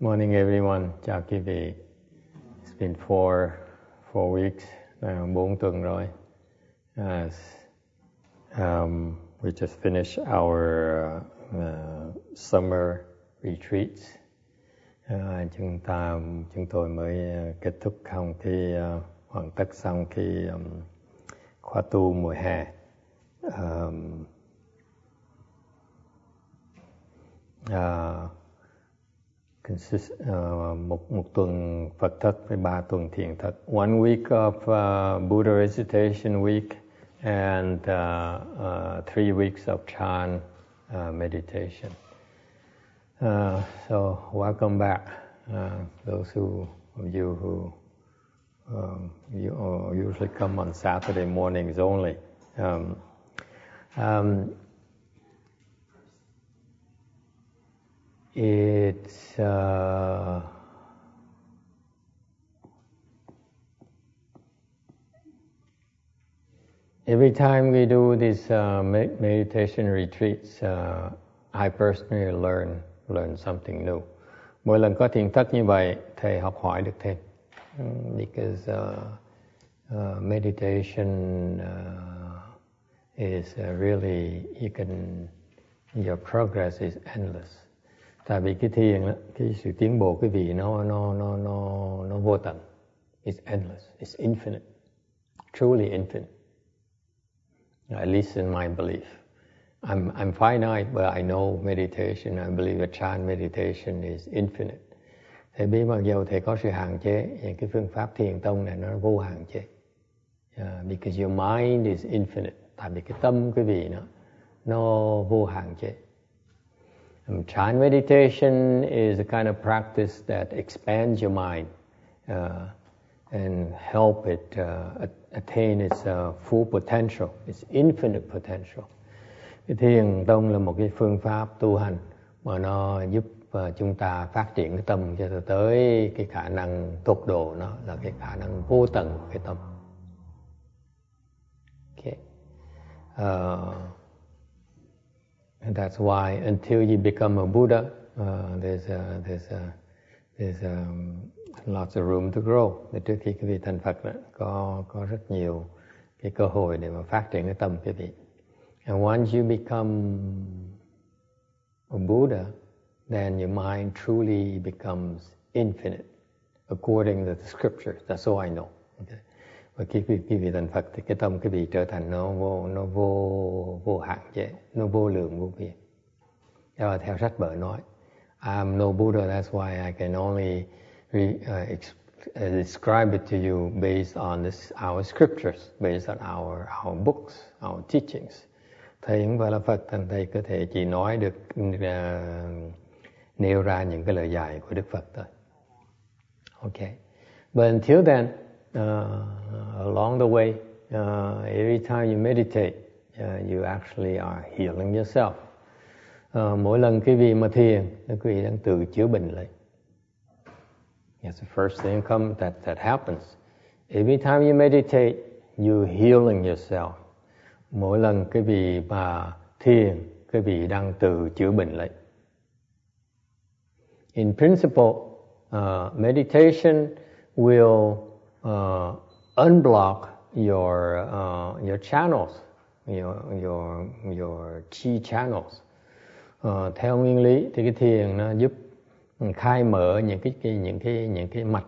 Morning everyone, chào quý vị. It's been four weeks, 4 tuần rồi. We just finished our summer retreats. Chúng tôi mới kết thúc hoàn tất xong cái khóa tu mùa hè. Một tuần Phật thất với 3 tuần thiền thất. 1 week of Buddha recitation week and 3 weeks of chan meditation. So welcome back, those of you who you usually come on Saturday mornings only. It's every time we do these meditation retreats, I personally learn something new. Mỗi lần có thiền thất như vậy, thầy học hỏi được thêm. Because meditation is really your progress is endless. Tại vì cái thiền đó, cái sự tiến bộ quý vị nó vô tận. It's endless, it's infinite, truly infinite. At least in my belief. I'm finite, but I know meditation. I believe that chan meditation is infinite. Thầy biết mặc dù thầy có sự hạn chế, những cái phương pháp thiền tông này nó vô hạn chế. Because your mind is infinite. Tại vì cái tâm quý vị nó vô hạn chế. Chan meditation is a kind of practice that expands your mind and help it attain its full potential, its infinite potential. Cái thiền tông là một cái phương pháp tu hành mà nó giúp chúng ta phát triển cái tâm cho tới cái khả năng tột độ, nó là cái khả năng vô tận của cái tâm. Okay. And that's why until you become a Buddha, there's lots of room to grow. Để trước khi quý vị thành Phật đó, có rất nhiều cái cơ hội để mà phát triển cái tâm quý vị. And once you become a Buddha, then your mind truly becomes infinite, according to the scriptures. That's all I know. Okay. Và khi quý vị thành Phật thì cái tâm quý vị trở thành nó vô hạn chế, nó vô lượng vô biên. Đó là theo sách vở nói. I'm no Buddha, that's why I can only describe it to you based on our scriptures, based on our books, our teachings. Thầy không phải là Phật, thành thầy có thể chỉ nói được, nêu ra những cái lời dạy của Đức Phật thôi. Okay. But until then, along the way, every time you meditate, you actually are healing yourself. Mỗi lần quý vị mà thiền, quý vị đang tự chữa bệnh lại. That's the first thing that happens. Every time you meditate, you're healing yourself. Mỗi lần quý vị mà thiền, quý vị đang tự chữa bệnh lại. In principle, meditation will unblock your channels, your chi channels. Theo nguyên lý thì cái thiền nó giúp khai mở những cái mạch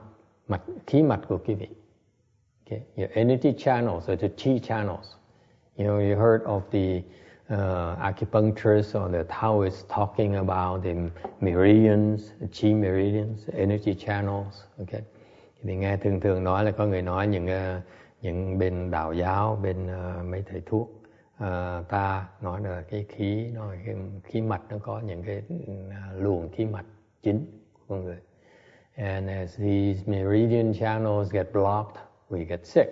khí mạch của quý vị. Okay? Your energy channels or the chi channels. You know, you heard of the acupuncturists or the Taoists talking about the meridians, the chi meridians, energy channels. Okay. Thì nghe thường nói là có người nói những bên đạo giáo, bên mấy thầy thuốc, ta nói là cái khí mạch nó có những cái luồng khí mạch chính của con người. And as these meridian channels get blocked, we get sick.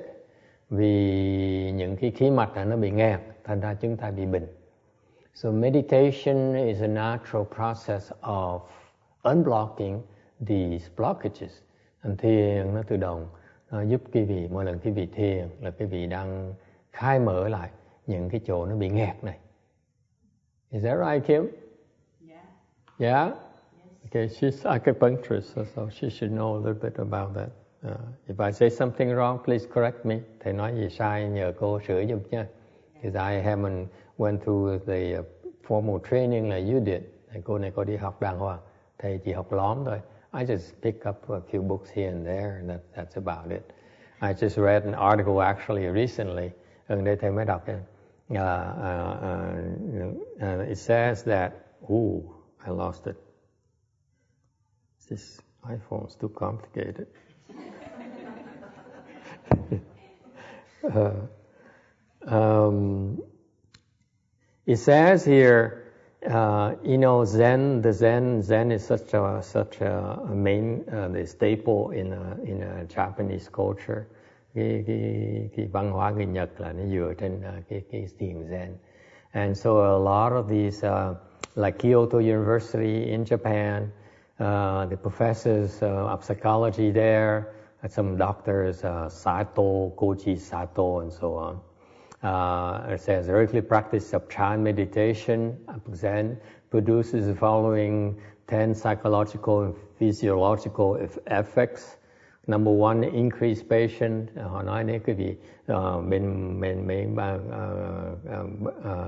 Vì những cái khí mạch này nó bị nghẹt, thành ra chúng ta bị bệnh. So meditation is a natural process of unblocking these blockages. Thiền nó tự động, nó giúp quý vị, mỗi lần quý vị thiền là quý vị đang khai mở lại những cái chỗ nó bị nghẹt này. Is that right, Kim? Yeah. Yeah? Yes. Okay, she's acupuncturist, so she should know a little bit about that. If I say something wrong, please correct me. Thầy nói gì sai nhờ cô sửa giúp nha. Because I haven't went through the formal training like you did. Cô này cô đi học đàng hoàng. Thầy chỉ học lóm thôi. I just pick up a few books here and there, and that's about it. I just read an article actually recently. Gần đây thầy mới đọc cái. It says that, I lost it. This iPhone's too complicated. It says here, Zen. The Zen is such a main the staple in a Japanese culture. Cái văn hóa người Nhật là nó dựa trên cái thiền Zen, and so a lot of these like Kyoto University in Japan, the professors of psychology there, some doctors, Sato, Koji Sato, and so on. It says earthly practice of Chan meditation, Zen, produces the following 10 psychological and physiological effects. Number one, increase patience. Họ nói nếu quý vị bên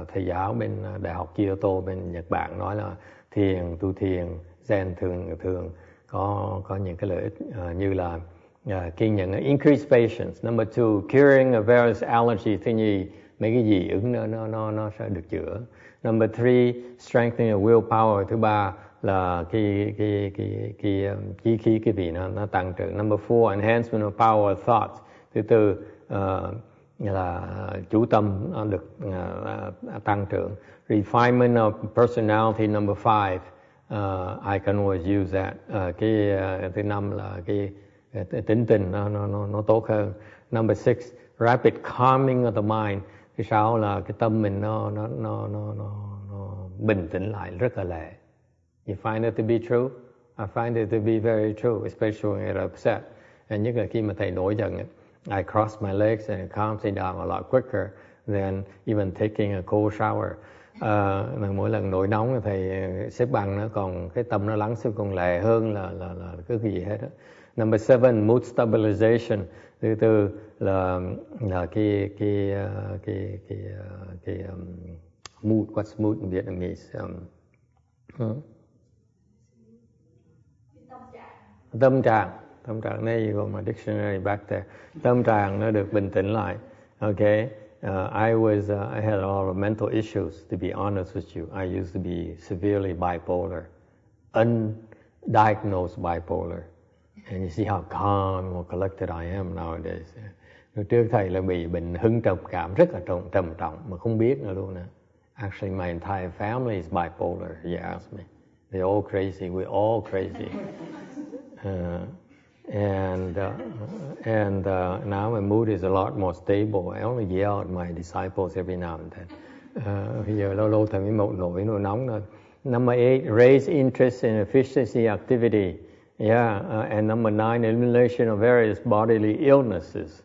thầy giáo bên Đại học Kyoto bên Nhật Bản nói là tu thiền Zen thường có những cái lợi ích như là kiên nhẫn, increase patience. Number two, curing of various allergies. Thứ nhì, mấy cái dị ứng nó sẽ được chữa. Number three, strengthening of willpower. Thứ ba là cái chí khí cái vị nó tăng trưởng. Number four, enhancement of power of thought. Thứ tư là chú tâm nó được tăng trưởng. Refinement of personality. Number five, I can always use that. Thứ năm là cái tính tình nó tốt hơn. Number six, rapid calming of the mind. Thứ sáu là cái tâm mình nó bình tĩnh lại rất là lẹ. You find it to be true? I find it to be very true, especially when you're upset. And nhất là khi mà thầy nổi giận, I cross my legs and it calms me down a lot quicker than even taking a cold shower. Mỗi lần nổi nóng thầy xếp bằng nó còn cái tâm nó lắng xuống còn lẹ hơn là cái gì hết đó. Number seven, mood stabilization. Thứ tư là cái mood. What's mood in Vietnamese? Tâm trạng. There you go, my dictionary back there. Tâm trạng nó được bình tĩnh lại. Okay. I had a lot of mental issues, to be honest with you. I used to be severely bipolar, undiagnosed bipolar. And you see how calm or collected I am nowadays. Trước thầy là bị bệnh hưng trầm cảm rất là trầm trọng mà không biết nữa luôn nè. Actually, my entire family is bipolar. You ask me, they're all crazy. We're all crazy. Now my mood is a lot more stable. I only yell at my disciples every now and then. Bây giờ lâu lâu thầy mới nổi nóng thôi. Number eight, raise interest in efficiency activity. And number nine, elimination of various bodily illnesses.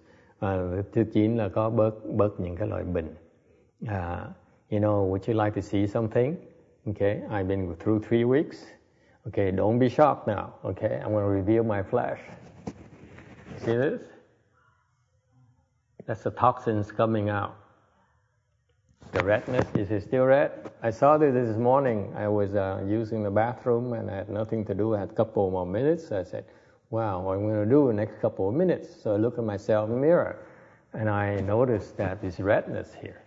Thứ 9 là có bớt những cái loại bệnh. Would you like to see something? Okay, I've been through 3 weeks. Okay, don't be shocked now. Okay, I'm going to reveal my flesh. See this? That's the toxins coming out. The redness, is it still red? I saw this morning. I was using the bathroom and I had nothing to do. I had a couple more minutes. So I said, wow, what I'm going to do in the next couple of minutes. So I looked at myself in the mirror and I noticed that this redness here.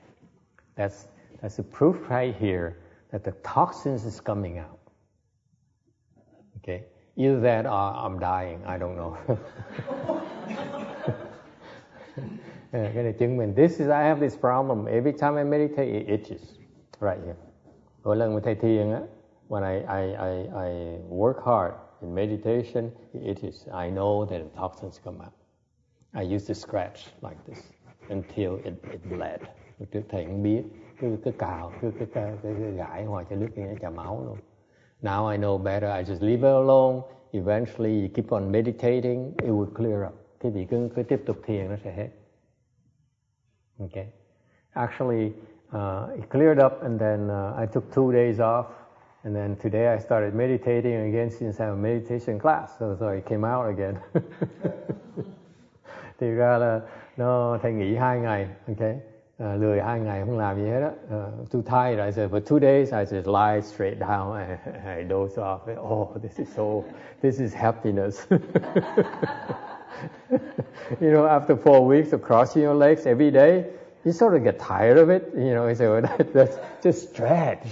That's the proof right here that the toxins is coming out. Okay, either that or I'm dying. I don't know. Cái này chứng minh. I have this problem. Every time I meditate, it itches right here. Mỗi lần mình thầy thiền á, when I work hard in meditation, it itches. I know that the toxins come out. I used to scratch like this until it bled. Trước thầy không biết, cứ cào, cứ gãi ngoài cho nước nó chà máu luôn. Now I know better. I just leave it alone. Eventually, you keep on meditating, it will clear up. Cái gì cứ tiếp tục thiền nó sẽ hết. Okay. Actually, it cleared up, and then I took 2 days off, And then today I started meditating again since I have a meditation class, so it came out again. Thì ra là thầy nghỉ 2 ngày, okay? Lười 2 ngày không làm gì hết á. Too tired. I said, for 2 days I just lie straight down. I doze off. Oh, this is happiness. You know, after 4 weeks of crossing your legs every day, you sort of get tired of it. You know, so that's just stretch.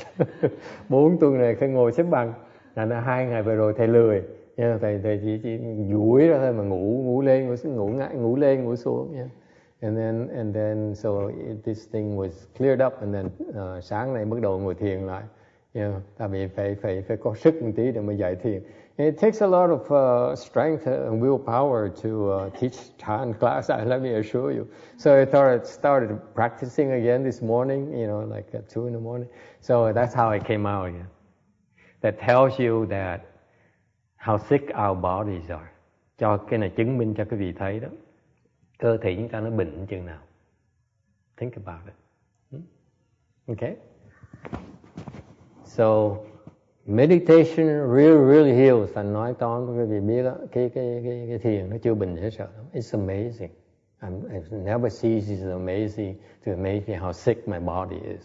4 tuần này phải ngồi xếp bằng. Là 2 ngày vừa rồi thầy lười. Thầy chỉ duỗi ra thôi mà ngủ lên, ngủ lên, ngủ xuống. Yeah. And then so this thing was cleared up, and then sáng nay bắt đầu ngồi thiền lại. Tại vì phải có sức một tí để mà dạy thiền. It takes a lot of strength and willpower to teach Chan class, let me assure you. So I started practicing again this morning, like at 2 in the morning. So that's how I came out again. That tells you that how sick our bodies are. Cho cái này chứng minh cho quý vị thấy đó. Cơ thể chúng ta nó bệnh chừng nào. Think about it. Okay? So meditation really heals. Anh nói toán quý vị biết đó, cái thiền nó chưa bình dễ sợ lắm. It's amazing. I've never ceased. It's amazing to amaze me how sick my body is.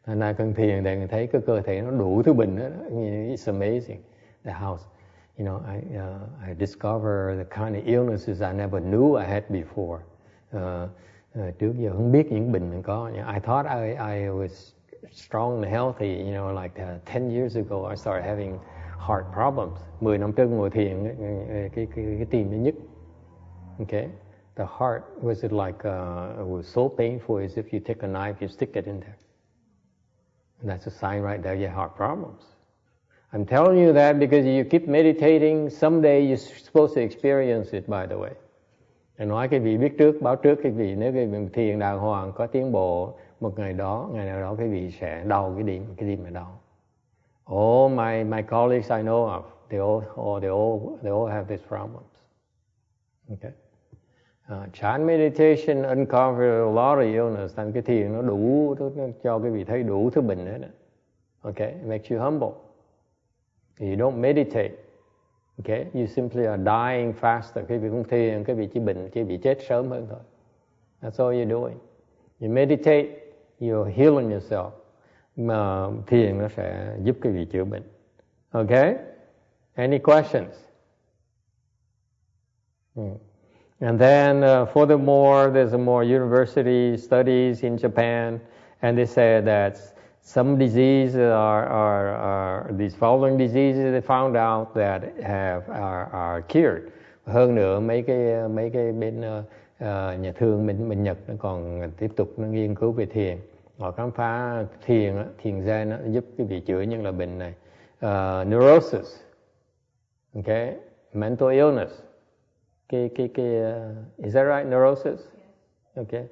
Thành ra cần thiền để thấy cái cơ thể nó đủ thứ bệnh đó. It's amazing. The house. I discover the kind of illnesses I never knew I had before. Trước giờ không biết những bệnh mình có. I thought I was strong and healthy. Like 10 years ago I started having heart problems. 10 năm trước ngồi thiền, cái tim nó nhức. Okay, the heart was like it was so painful as if you take a knife, you stick it in there. And that's a sign right there you have heart problems. I'm telling you that because you keep meditating, someday you're supposed to experience it, by the way. Nói cái vị biết trước, báo trước cái vị, nếu cái vị thiền đàng hoàng có tiến bộ, một ngày nào đó cái vị sẽ đau cái tim mà đau. All my colleagues I know of, they all have these problems. Okay. Chan meditation uncovers a lot of illness. Thành cái thiền nó đủ, nó cho cái vị thấy đủ thứ bệnh hết. Okay, it makes you humble. You don't meditate, okay? You simply are dying faster. Cái vị không thiền, cái vị chỉ bệnh, cái vị chết sớm hơn thôi. That's all you're doing. You meditate, you're healing yourself. Mà thiền nó sẽ giúp cái vị chữa bệnh. Okay? Any questions? And then, furthermore, there's a more university studies in Japan, and they say that some diseases are these following diseases they found out that are cured. Hơn nữa mấy cái bên nhà thương bên Nhật nó còn tiếp tục nó nghiên cứu về thiền. Họ khám phá thiền Zen nó giúp cái vị chữa những loại bệnh này. Neurosis, okay, mental illness. Is that right? Neurosis, okay.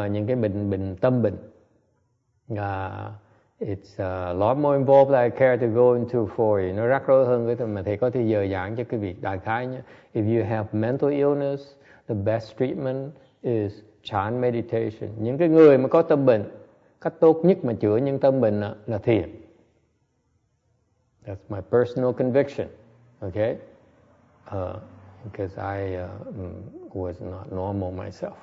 Những cái bệnh tâm bệnh. It's a lot more involved than I care to go into for you. Nó rắc rối hơn cái mà thầy có thể dời giảng cho cái việc đại khái nhé. If you have mental illness, the best treatment is Chan meditation. Những cái người mà có tâm bệnh, cách tốt nhất mà chữa những tâm bệnh là thiền. That's my personal conviction. Okay? Because I was not normal myself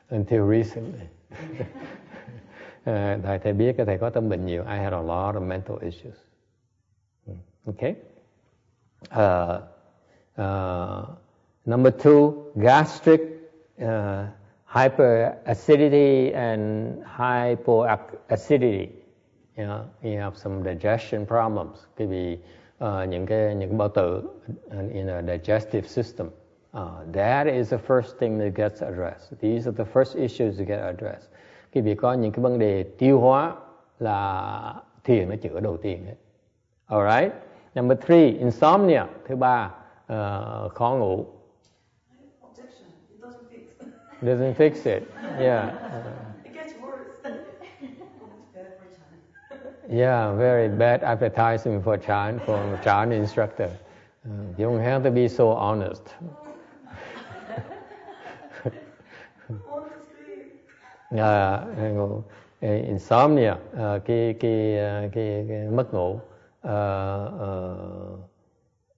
until recently. Thầy biết cái thầy có tâm bệnh nhiều. I had a lot of mental issues. Okay. Number 2, gastric hyperacidity and hypoacidity. You have some digestion problems. Cái vì những cái bao tử in a digestive system. That is the first thing that gets addressed. These are the first issues that get addressed. Khi bị có những cái vấn đề tiêu hóa là thiền nó chữa đầu tiên hết. Alright. Number 3, insomnia. Thứ 3, khó ngủ. It doesn't fix it. Yeah. It gets worse. It's bad for Chan. Yeah, very bad advertising for Chan, for Chan instructor. You don't have to be so honest. insomnia, cái mất ngủ.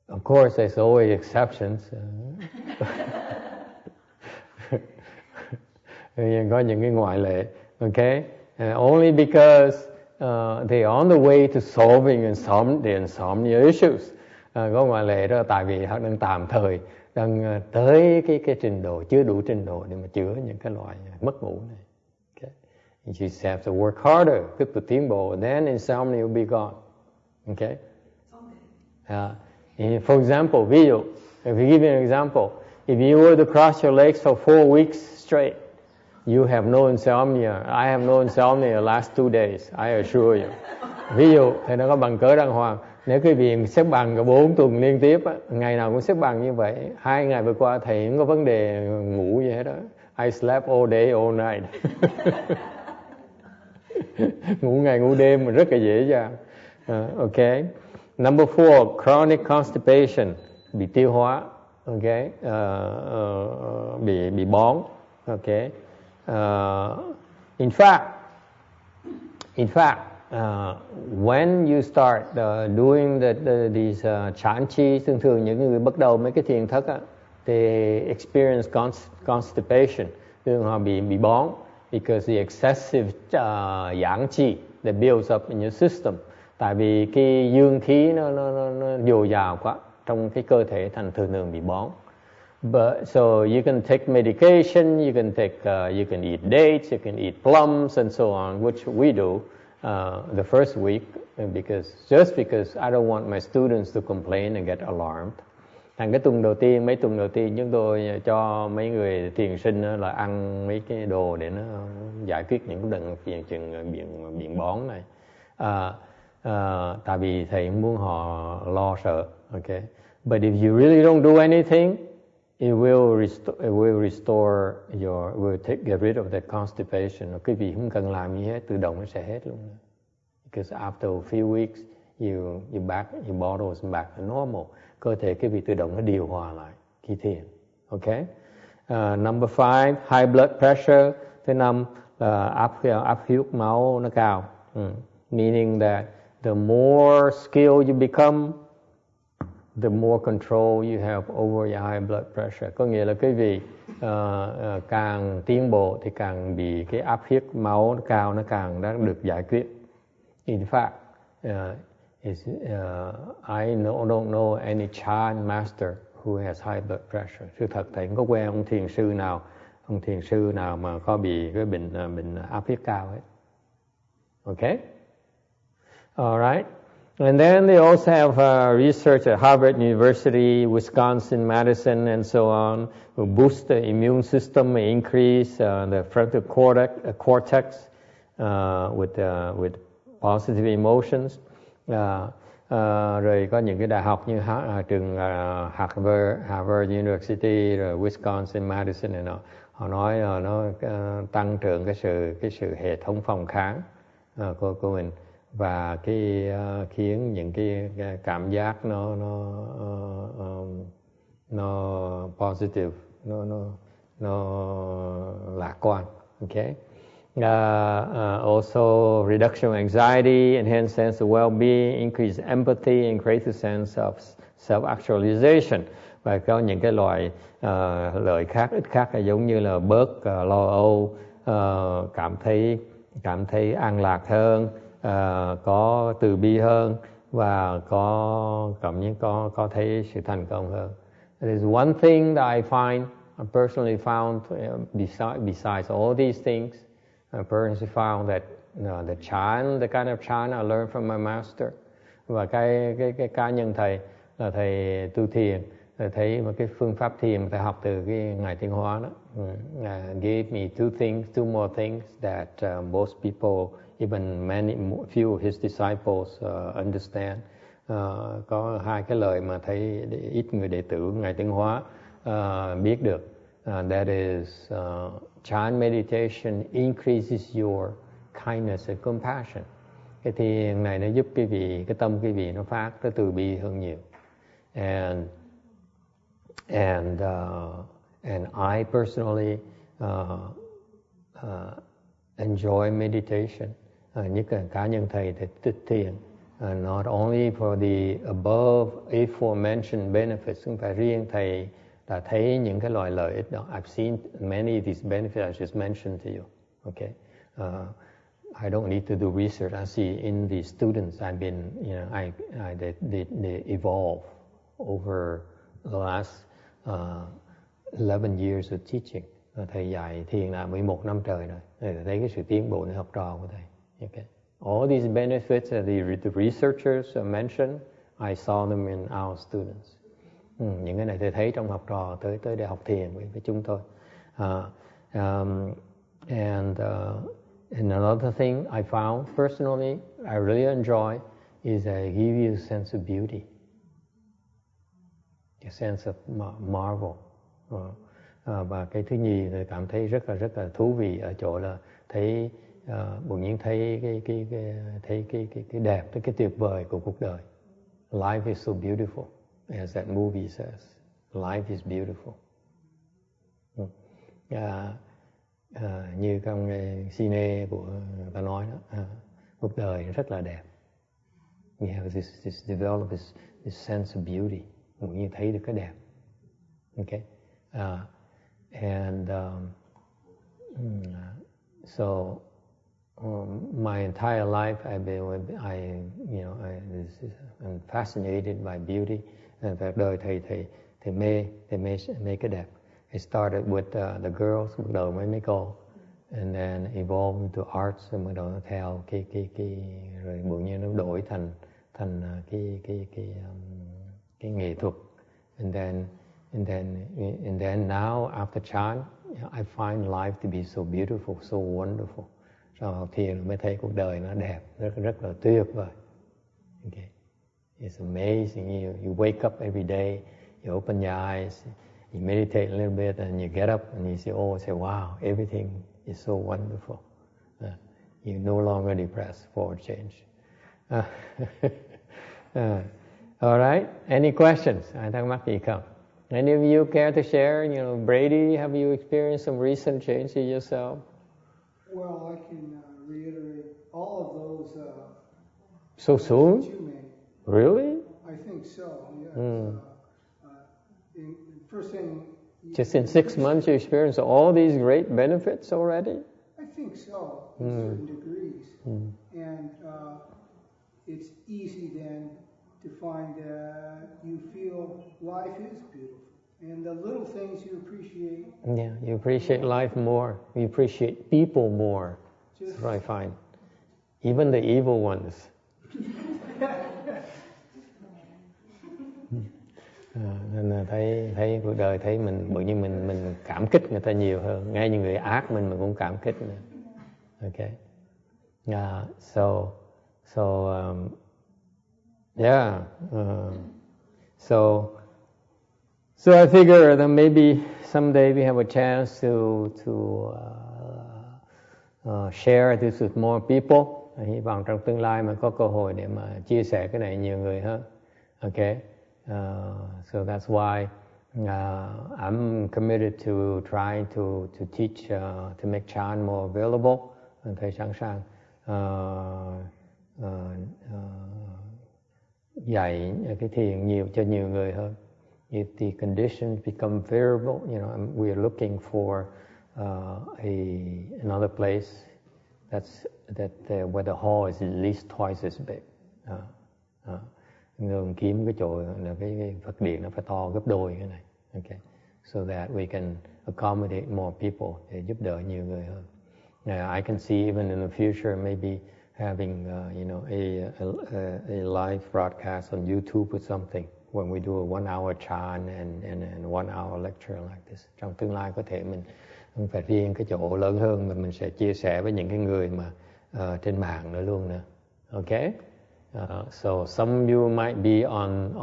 Of course, there's always exceptions. Có những cái ngoại lệ, okay? Only because they are on the way to solving the insomnia issues. Có ngoại lệ đó tại vì họ đang tạm thời đang tới cái trình độ, chưa đủ trình độ để mà chữa những cái loại mất ngủ này. Okay? You just have to work harder, tiếp tục tiến bộ, then insomnia will be gone. Okay? For example, ví dụ, if we give you an example, if you were to cross your legs for 4 weeks straight, you have no insomnia. I have no insomnia the last 2 days, I assure you. Ví dụ, thì nó có bằng cớ đàng hoàng. Nếu quý vị xếp bằng cả 4 tuần liên tiếp, ngày nào cũng xếp bằng như vậy, 2 ngày vừa qua thầy không có vấn đề ngủ gì hết đó. I slept all day, all night. Ngủ ngày ngủ đêm mà rất là dễ dàng. Okay. Number 4, chronic constipation, bị tiêu hóa, okay, bị bón, okay. In fact, when you start doing these chán chi, thường những người bắt đầu mấy cái thiền thất á, they experience constipation, thường họ bị bón, because the excessive giãn chi that builds up in your system. Tại vì cái dương khí nó dồi dào quá trong cái cơ thể, thành thường bị bón. But so you can take medication, you can eat dates, you can eat plums and so on, which we do the first week because I don't want my students to complain and get alarmed. Thành cái mấy tuần đầu tiên chúng tôi cho mấy người thiền sinh là ăn mấy cái đồ để nó giải quyết những cái bệnh bón này. Tại vì thầy không muốn họ lo sợ, okay. But if you really don't do anything, it will get rid of that constipation. Quý vị không cần làm gì hết, tự động nó sẽ hết luôn. Because after a few weeks, your body is back to normal. Cơ thể quý vị tự động nó điều hòa lại khi thiền, okay. Number 5, high blood pressure. Thứ 5 là áp huyết máu nó cao. Meaning that the more skilled you become, the more control you have over your high blood pressure. Có nghĩa là quý vị càng tiến bộ thì càng bị cái áp huyết máu cao nó càng đã được giải quyết. In fact, I don't know any Chan master who has high blood pressure. Sự thật thầy không có quen ông thiền sư nào mà có bị cái bệnh áp huyết cao hết. Okay? All right. And then they also have research at Harvard University, Wisconsin, Madison, and so on, who boost the immune system, increase the frontal cortex with positive emotions. Rồi có những cái đại học như trường Harvard University, rồi Wisconsin, Madison này nọ, họ nói nó tăng trưởng cái sự hệ thống phòng kháng của mình, và cái khiến những cái cảm giác nó positive, nó lạc quan, okay. Also reduction of anxiety, enhanced sense of well-being, increased empathy, and greater sense of self-actualization. Và có những cái loại lợi ít khác là giống như là bớt lo âu, cảm thấy an lạc hơn, có từ bi hơn, và có thấy sự thành công hơn. There is one thing that I personally found besides all these things. I personally found that the kind of chant I learned from my master, và cái cá nhân thầy là thầy tu thiền, thầy thấy một cái phương pháp thiền mà thầy học từ cái ngài Tiến Hóa đó, gave me two more things that most people, even few of his disciples understand. Có 2 cái lời mà thấy ít người đệ tử ngài Tiến Hóa biết được. That is chant meditation increases your kindness and compassion. Cái thiền này nó giúp quý vị, cái tâm quý vị nó phát, nó từ bi hơn nhiều. And I personally enjoy meditation. Nhất là cá nhân thầy thì thích thiền. Not only for the above aforementioned benefits, không phải riêng thầy đã thấy những cái loại lợi ích đó. I've seen many of these benefits I just mentioned to you. Okay, I don't need to do research. I see in the students I've been, they evolve over the last 11 years of teaching. Thầy dạy thiền là 11 năm trời rồi. Thầy thấy cái sự tiến bộในhọc trò của thầy. Okay. All these benefits that the researchers mentioned, I saw them in our students. Những cái này thầy thấy trong học trò tới đại học thiền với chúng tôi. And another thing I found personally, I really enjoy, is I give you a sense of beauty, a sense of marvel. Và cái thứ nhì thì cảm thấy rất là thú vị ở chỗ là thấy bỗng nhiên thấy cái đẹp, cái tuyệt vời của cuộc đời. Life is so beautiful, as that movie says. Life is beautiful. Như trong cine của ta nói đó, cuộc đời rất là đẹp. We have this develop this sense of beauty. Bỗng nhiên thấy được cái đẹp. Okay. So my entire life I'm fascinated by beauty. Và đời thầy mê cái đẹp. I started with the girls, bắt đầu với mấy cô, and then evolved into arts, rồi bắt đầu nó theo cái rồi bỗng nhiên nó đổi thành cái nghệ thuật, and then now after Chan, I find life to be so beautiful, so wonderful. Sau học thiền mới thấy cuộc đời nó đẹp, rất là tuyệt vời. Okay. It's amazing. You wake up every day, you open your eyes, you meditate a little bit, and you get up and you say, wow, everything is so wonderful. You're no longer depressed for a change. All right. Any questions? Ai thắc mắc gì không? Any of you care to share? Brady, have you experienced some recent changes yourself? Well, I can reiterate all of those. So soon? That you made. Really? I think so. Yes. First thing. Just in 6 months, you experienced all these great benefits already? I think so, in certain degrees. And it's easy then to find you feel life is beautiful. And the little things you appreciate. Yeah, you appreciate life more. You appreciate people more. That's what I find. Even the evil ones. Nên là thấy cuộc đời, thấy mình bỗng nhiên mình cảm kích người ta nhiều hơn. Ngay những người ác mình cũng cảm kích nữa. Okay. So I figure that maybe someday we have a chance to share this with more people. Hy vọng trong tương lai mà có cơ hội để mà chia sẻ cái này nhiều người hơn. Okay. So that's why I'm committed to trying to teach, to make Chan more available. Thầy sẵn sàng dạy cái thiền cho nhiều người hơn. If the conditions become favorable, we are looking for another place where the hall is at least twice as big. Ngừng kiếm cái chỗ là cái Phật điện nó phải to gấp đôi cái này. Okay. So that we can accommodate more people, để giúp đỡ nhiều người hơn. I can see even in the future maybe having a live broadcast on YouTube or something when we do a 1 hour Chan and 1 hour lecture like this. Trong tương lai có thể mình không phải riêng cái chỗ lớn hơn mà mình sẽ chia sẻ với những cái người mà trên mạng nữa luôn nữa. Okay? So some of you might be on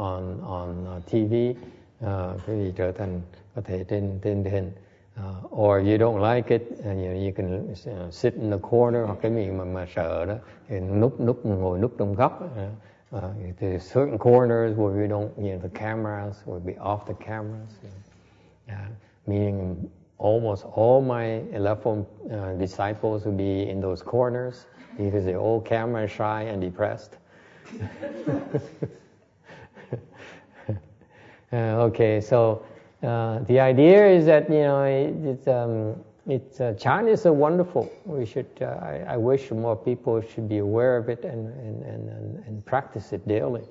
TV, cái gì trở thành có thể trên hình, or you don't like it, you can sit in the corner, hoặc cái gì mà sợ đó, thì ngồi núp trong góc. There's certain corners where we don't, the cameras will be off the cameras, meaning almost all my 11 disciples will be in those corners because they're all camera shy and depressed. Okay, so the idea is that China is so wonderful. We should. I wish more people should be aware of it and practice it daily.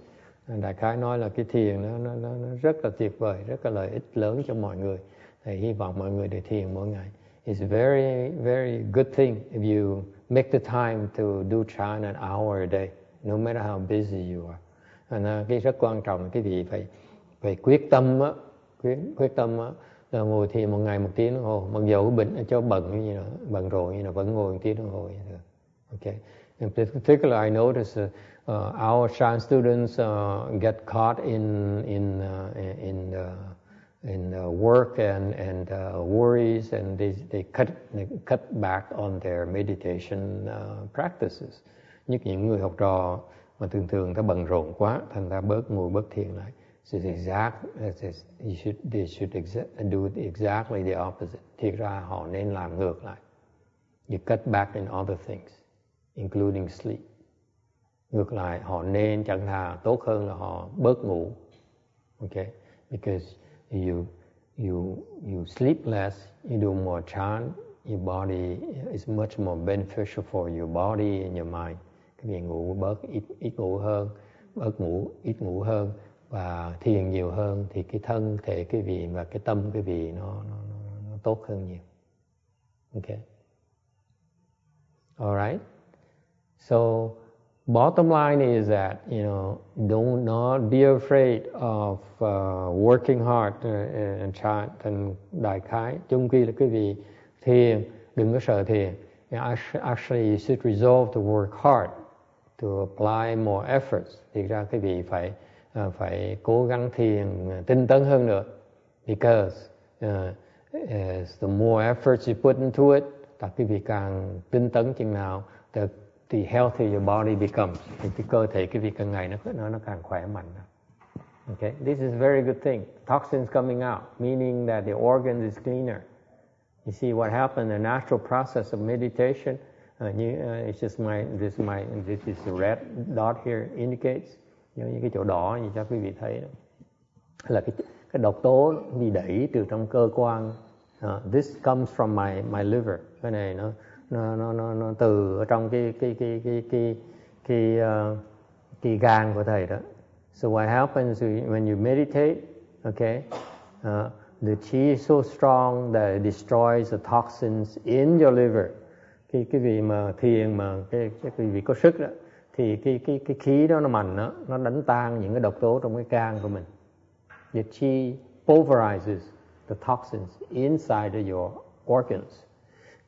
Đại khái nói là cái thiền nó rất là tuyệt vời, rất là lợi ích lớn cho mọi người. Thầy hy vọng mọi người được thiền mỗi ngày. It's a very, very good thing if you make the time to do chant an hour a day, no matter how busy you are. Cái rất quan trọng là cái vị phải quyết tâm á, quyết tâm á, là ngồi thiền một ngày 1 tiếng đồng hồ, mặc dầu cho bận như là bận rộn như là vẫn ngồi 1 tiếng đồng hồ vậy được. Okay. In particular, I notice our Shan students get caught in work and worries, and they cut back on their meditation practices. Nhất những người học trò mà thường ta bận rộn quá, thành ra bớt ngồi bớt thiền lại. So they should do exactly the opposite. Thiệt ra họ nên làm ngược lại. You cut back in other things, including sleep. Ngược lại, họ nên chẳng thà tốt hơn là họ bớt ngủ. Okay, because you sleep less, you do more chant, your body is much more beneficial for your body and your mind. Cái việc ngủ bớt ít ngủ hơn, bớt ngủ ít ngủ hơn và thiền nhiều hơn thì cái thân thể cái vị và cái tâm cái vị nó tốt hơn nhiều. Okay. All right. So bottom line is that, do not be afraid of working hard and chant. And đại khái, chung quy là quý vị thiền, đừng có sợ thiền. Actually, you should resolve to work hard, to apply more efforts. Thì ra quý vị phải cố gắng thiền tinh tấn hơn nữa. Because as the more efforts you put into it, ta quý vị càng tinh tấn chừng nào, the healthier your body becomes. Thì cái cơ thể quý vị càng ngày nó càng khỏe mạnh. Okay, this is a very good thing. Toxins coming out, meaning that the organ is cleaner. You see what happened? The natural process of meditation. It's just this is the red dot here indicates. Những cái chỗ đỏ như cho quý vị thấy đó, là cái độc tố bị đẩy từ trong cơ quan. This comes from my liver. Cái này nó từ ở trong cái gan của thầy đó. So what happens when you meditate? Okay, the chi is so strong that it destroys the toxins in your liver. Cái vị mà thiền mà cái vị có sức đó, thì cái khí đó nó mạnh đó, nó đánh tan những cái độc tố trong cái gan của mình. The chi pulverizes the toxins inside of your organs.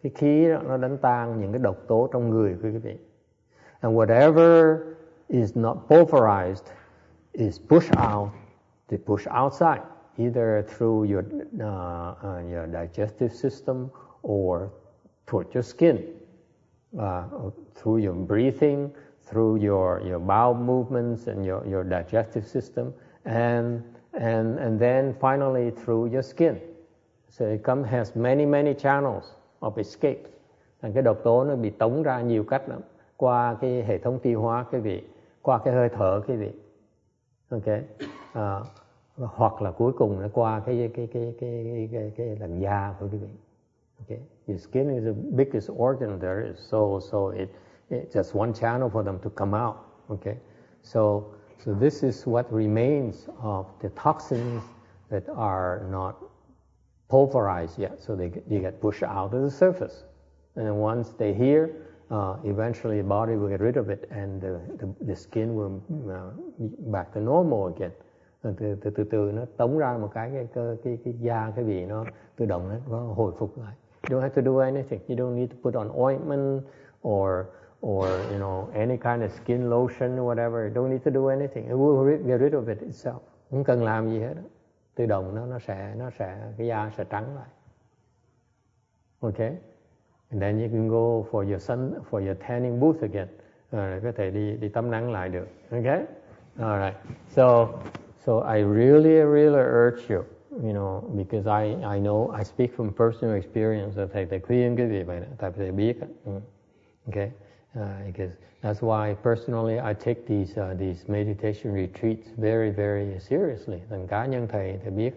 Cái khí đó nó đánh tan những cái độc tố trong người của quý vị. And whatever is not pulverized is pushed out. They push outside, either through your digestive system or towards your skin, through your breathing, through your bowel movements and your digestive system, and then finally through your skin. So it has many channels of escape. Và cái độc tố nó bị tống ra nhiều cách lắm, qua cái hệ thống tiêu hóa quý vị, qua cái hơi thở quý vị. Okay. Hoặc là cuối cùng nó qua cái làn da của quý vị. Okay. Your skin is the biggest organ there is, so it's just one channel for them to come out. Okay. So this is what remains of the toxins that are not pulverized yet, so they get pushed out to the surface. And once they're here, eventually the body will get rid of it, and the skin will be back to normal again. Từ nó tống ra một cái da cái vị nó tự động nó hồi phục lại. You don't have to do anything. You don't need to put on ointment or any kind of skin lotion or whatever. You don't need to do anything. It will get rid of it itself. Không cần làm gì hết. Tự động nó sẽ cái da sẽ trắng lại. Okay. And then you can go for your tanning booth again. Có thể đi tắm nắng lại được. Okay. All right. So I really urge you you know, because I know, I speak from personal experience. Thầy khuyên cái gì vậy đó, tại thầy biết. Okay, because that's why personally I take these meditation retreats very very seriously. Thành cá nhân thầy biết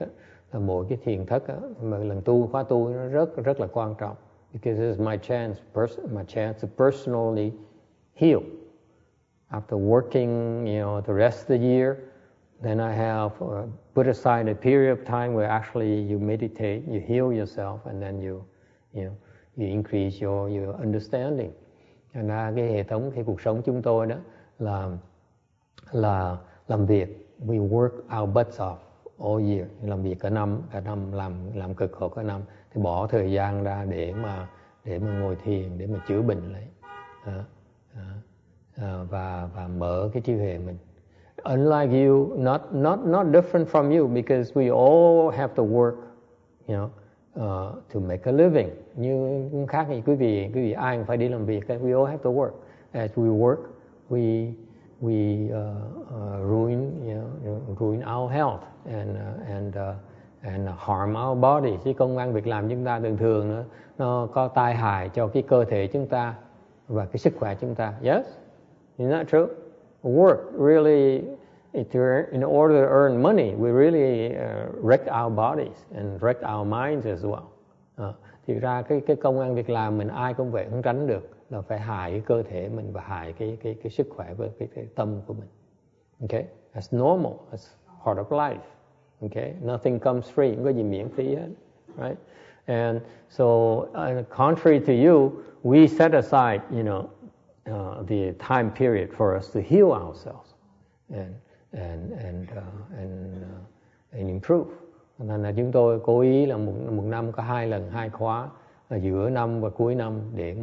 là mỗi cái thiền thất mà lần khóa tu nó rất là quan trọng. Because it's my chance to personally heal. After working, you know, the rest of the year, then I have put aside a period of time where actually you meditate, you heal yourself, and then you increase your understanding. Thành ra cái hệ thống, cái cuộc sống chúng tôi đó là làm việc, we work our butts off all year, làm việc cả năm làm cực khổ cả năm, thì bỏ thời gian ra để mà ngồi thiền, để mà chữa bệnh lại, và mở cái trí huệ mình. Unlike you, not different from you, because we all have to work, you know, to make a living. Như khác như quý vị ai cũng phải đi làm việc. We all have to work. As we work, we ruin our health and harm our body. Chứ công ăn việc làm chúng ta thường nó có tai hại cho cái cơ thể chúng ta và cái sức khỏe chúng ta. Yes, isn't that true? Work really, in order to earn money, we really wreck our bodies and wreck our minds as well. Thì ra cái công ăn việc làm mình ai cũng vậy, không tránh được, là phải hại cái cơ thể mình và hại cái sức khỏe và cái tâm của mình. Okay, that's normal, that's part of life. Okay, nothing comes free, không có gì miễn phí hết, right? And so, contrary to you, we set aside, you know, the time period for us to heal ourselves and improve. Nên là chúng tôi cố ý là một năm có 2 lần 2 khóa, giữa năm và cuối năm để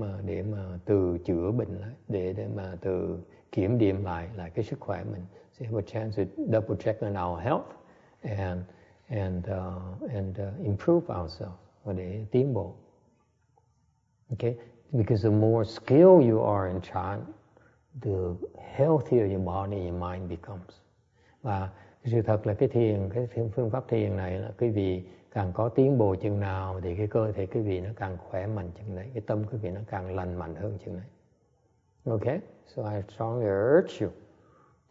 mà từ chữa bệnh lại, để mà từ kiểm điểm lại cái sức khỏe mình, so have a chance to double check on our health and improve ourselves, và để tiến bộ. Okay, because the more skilled you are in chant, the healthier your body, your mind becomes. Và sự thật là cái phương pháp thiền này là quý vị càng có tiến bộ chừng nào thì cái cơ thể quý vị nó càng khỏe mạnh chừng đấy, cái tâm quý vị nó càng lành mạnh hơn chừng đấy. Okay, so I strongly urge you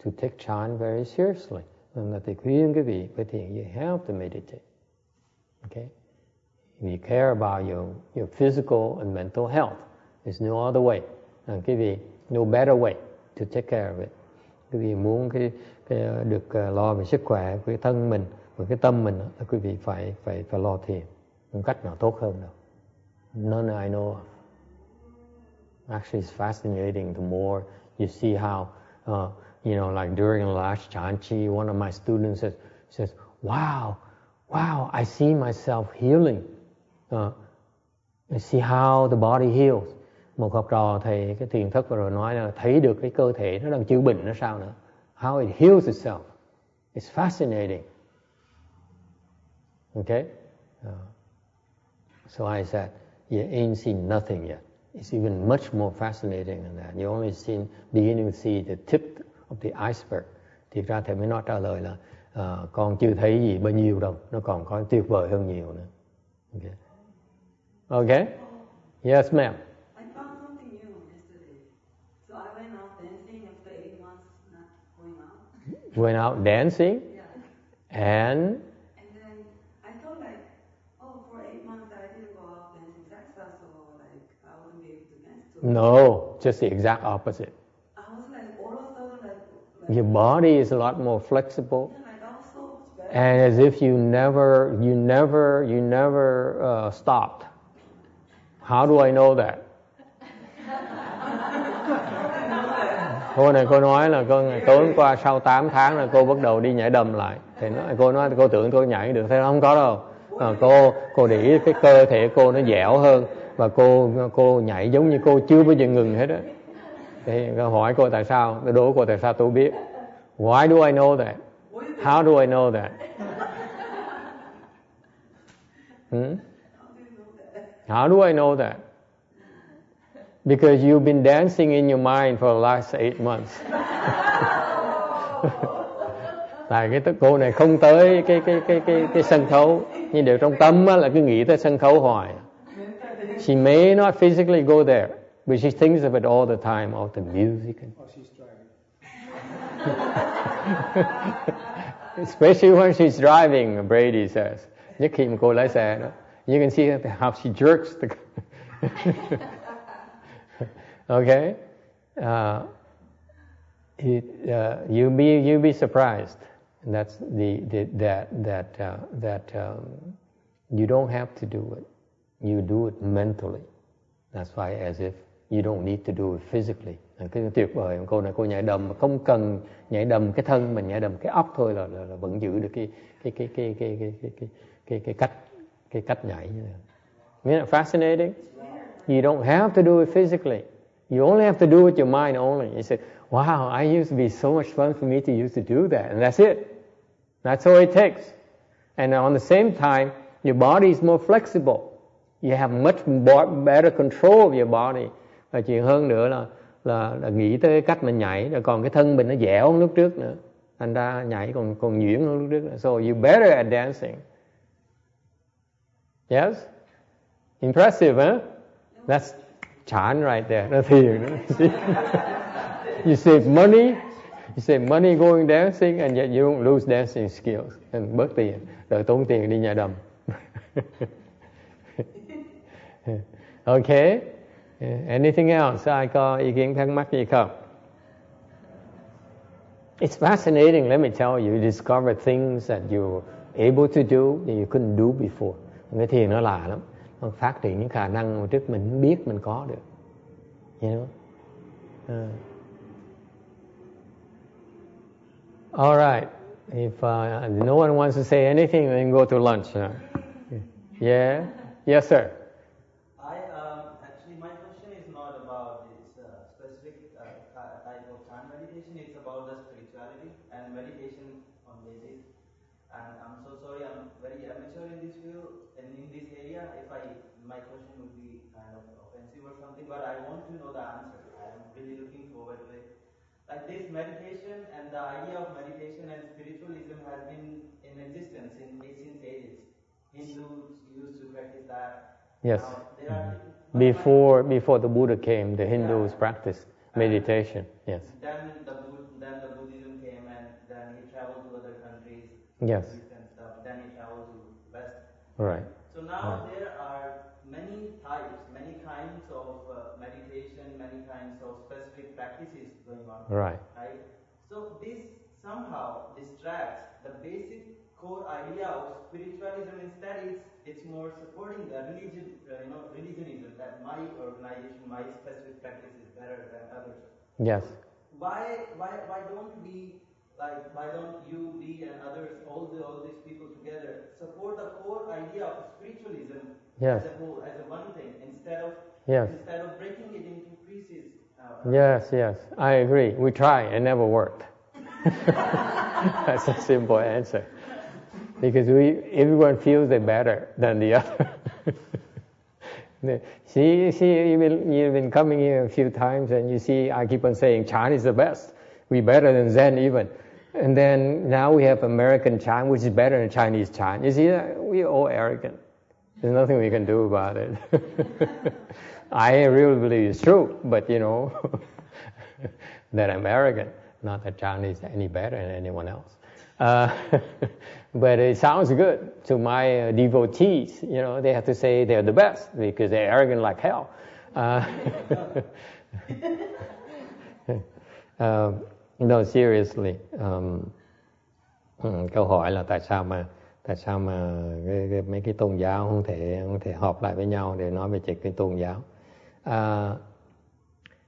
to take chant very seriously. Nên là thì khuyên quý vị với thiền, you have to meditate. Okay, if you care about your physical and mental health, there's no other way. Quý vị, no better way to take care of it. Quý vị muốn được lo về sức khỏe của cái thân mình và cái tâm mình, là quý vị phải lo thiền. Một cách nào tốt hơn đâu. None I know of. Actually, it's fascinating. The more you see how, you know, like during the last Chanchi, one of my students says, wow, I see myself healing. I see how the body heals. Một học trò thầy cái thiền thất vừa rồi nói là thấy được cái cơ thể nó đang chữa bệnh nó sao nữa. How it heals itself. It's fascinating. Okay? So I said, you ain't seen nothing yet. It's even much more fascinating than that. You only beginning to see the tip of the iceberg. Thì ra thầy mới nói trả lời là con chưa thấy gì bao nhiêu đâu. Nó còn có tuyệt vời hơn nhiều nữa. Okay? Okay? Yes, ma'am. Went out dancing, yeah. and then I thought like, for 8 months I didn't go out dancing salsa, so like I wouldn't be able to dance too. No, just the exact opposite. I was like, all of a sudden, like your body is a lot more flexible, yeah, like I was so better. and as if you never stopped. How do I know that? Cô này cô nói là tối hôm qua sau 8 tháng là cô bắt đầu đi nhảy đầm lại. Thì cô nói cô tưởng cô nhảy được, thế không có đâu. Cô để ý cái cơ thể cô nó dẻo hơn và cô nhảy giống như cô chưa bao giờ ngừng hết á. Thì hỏi cô tại sao, tôi đố cô tại sao tôi biết. Why do I know that? How do I know that? How do I know that? Because you've been dancing in your mind for the last 8 months. Tại cái cô này không tới cái sân khấu, nhưng điều trong tâm á, là cứ nghĩ tới sân khấu hoài. She may not physically go there, but she thinks of it all the time, all the music. Oh, she's driving. Especially when she's driving, Brady says. Nhất khi mà cô lái xe đó, you can see how she jerks the. Okay, you'll be surprised. That's that you don't have to do it. You do it mentally. That's why, as if you don't need to do it physically. Cái tuyệt vời, cô này cô nhảy đầm mà không cần nhảy đầm cái thân mình, nhảy đầm cái óc thôi là vẫn giữ được cái cách nhảy. Isn't it fascinating? You don't have to do it physically. You only have to do it with your mind only. You say, wow, I used to be so much fun for me to used to do that. And that's it. That's all it takes. And on the same time, your body is more flexible. You have much better control of your body. Và chuyện hơn nữa là nghĩ tới cách mình nhảy, rồi còn cái thân mình nó dẻo hơn lúc trước nữa. Thành ra nhảy còn nhuyễn hơn lúc trước nữa. So you better at dancing. Yes? Impressive, huh? That's chán right there. Nó thiền nữa. You save money going dancing, and yet you don't lose dancing skills. And bớt tiền, rồi tốn tiền đi nhà đầm. Okay. Anything else? Ai có ý kiến thắc mắc gì không? It's fascinating, let me tell you. You discover things that you're able to do that you couldn't do before. Cái thiền nó lạ lắm. Nó phát triển những khả năng mà trước mình không biết mình có được. You know? All right. If no one wants to say anything, then go to lunch. Yeah? Yes, sir. Actually, my question is not about this specific type of time meditation. It's about the spirituality and meditation on basis. And I'm so sorry, I'm very amateur in this field and in this area. My question would be kind of offensive or something, but I want to know the answer. I'm really looking forward to it. Like this meditation and the idea of meditation and spiritualism has been in existence since ages. Hindus used to practice that. Yes. There are Before the Buddha came, the Hindus practiced meditation. Yes. Then the Buddhism came, and then he traveled to other countries. Yes. And stuff. Then he traveled to West. Right. So now there are many types, many kinds of meditation, many kinds of specific practices going on. Right. Right. So this somehow distracts the basic core idea of spiritualism. Instead, it's more supporting the religionism, that my organization, my specific practice is better than others. Yes. Why don't we, like, why don't you, we, and others, all these people together support the core idea of spiritualism Yes. as a whole, as a one thing, instead of breaking it into pieces? Yes. I agree. We try. It never worked. That's a simple answer. Because everyone feels they're better than the other. See, you've been coming here a few times, and you see, I keep on saying Chan is the best. We're better than Zen even. And then now we have American Chan, which is better than Chinese Chan. You see, we're all arrogant. There's nothing we can do about it. I really believe it's true, but you know, that I'm arrogant. Not that Chan is any better than anyone else. But it sounds good to my devotees. You know, they have to say they're the best because they're arrogant like hell. No, seriously. Câu hỏi là tại sao mà mấy cái tôn giáo không thể họp lại với nhau để nói về cái tôn giáo?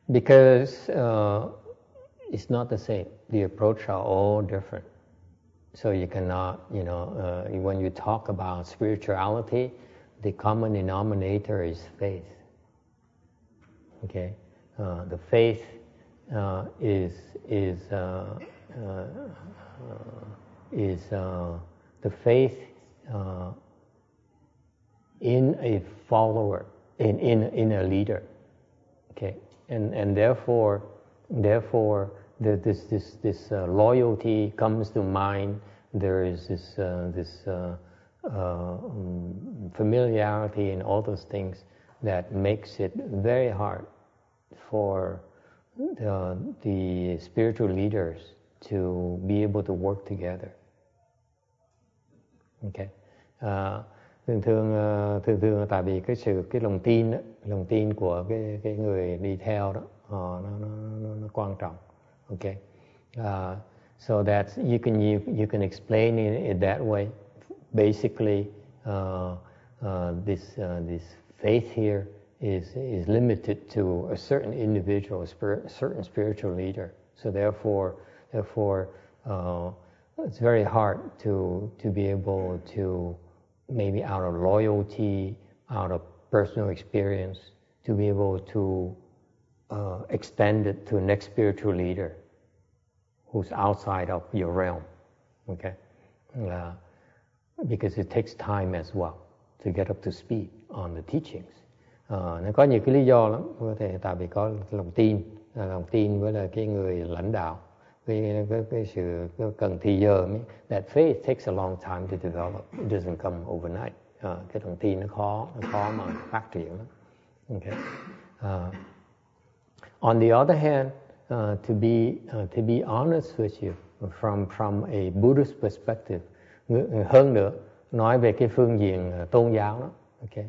Because it's not the same. The approach are all different. So you cannot, when you talk about spirituality, the common denominator is faith. Okay, the faith is the faith in a follower, in a leader. Okay, and therefore this loyalty comes to mind. There is this familiarity and all those things that makes it very hard for the spiritual leaders to be able to work together. Okay. Thường tại vì cái lòng tin của cái người đi theo đó nó quan trọng. Okay. So that you can explain it that way. Basically, this faith here is limited to a certain individual, a certain spiritual leader. So therefore, it's very hard to be able to, maybe out of loyalty, out of personal experience, to be able to extend it to the next spiritual leader who's outside of your realm. Okay, because it takes time as well to get up to speed on the teachings. Nó có nhiều cái lý do lắm, có thể tại vì có lòng tin với là cái người lãnh đạo, cái sự cần thì giờ. That faith takes a long time to develop. It doesn't come overnight. Cái lòng tin nó khó mà phát triển lắm. Okay. On the other hand, to be honest with you, from a Buddhist perspective, hơn nữa nói về cái phương diện tôn giáo đó. Okay.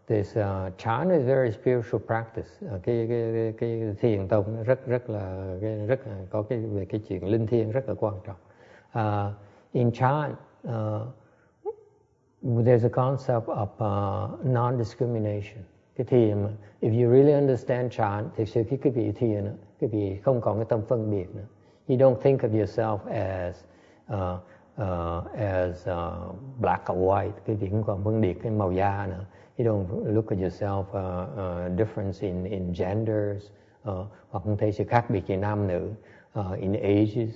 This chant is very spiritual practice. Cái thiền tông rất là có về cái chuyện linh thiêng rất là quan trọng. In chant, there's a concept of non-discrimination. Cái thiền, if you really understand chant, thực sự cái vị thiền, cái vị không còn cái tâm phân biệt nữa. You don't think of yourself as black or white, cái vị không còn phân biệt cái màu da nữa. You don't look at yourself difference in genders, hoặc không thấy sự khác biệt về nam nữ, in ages,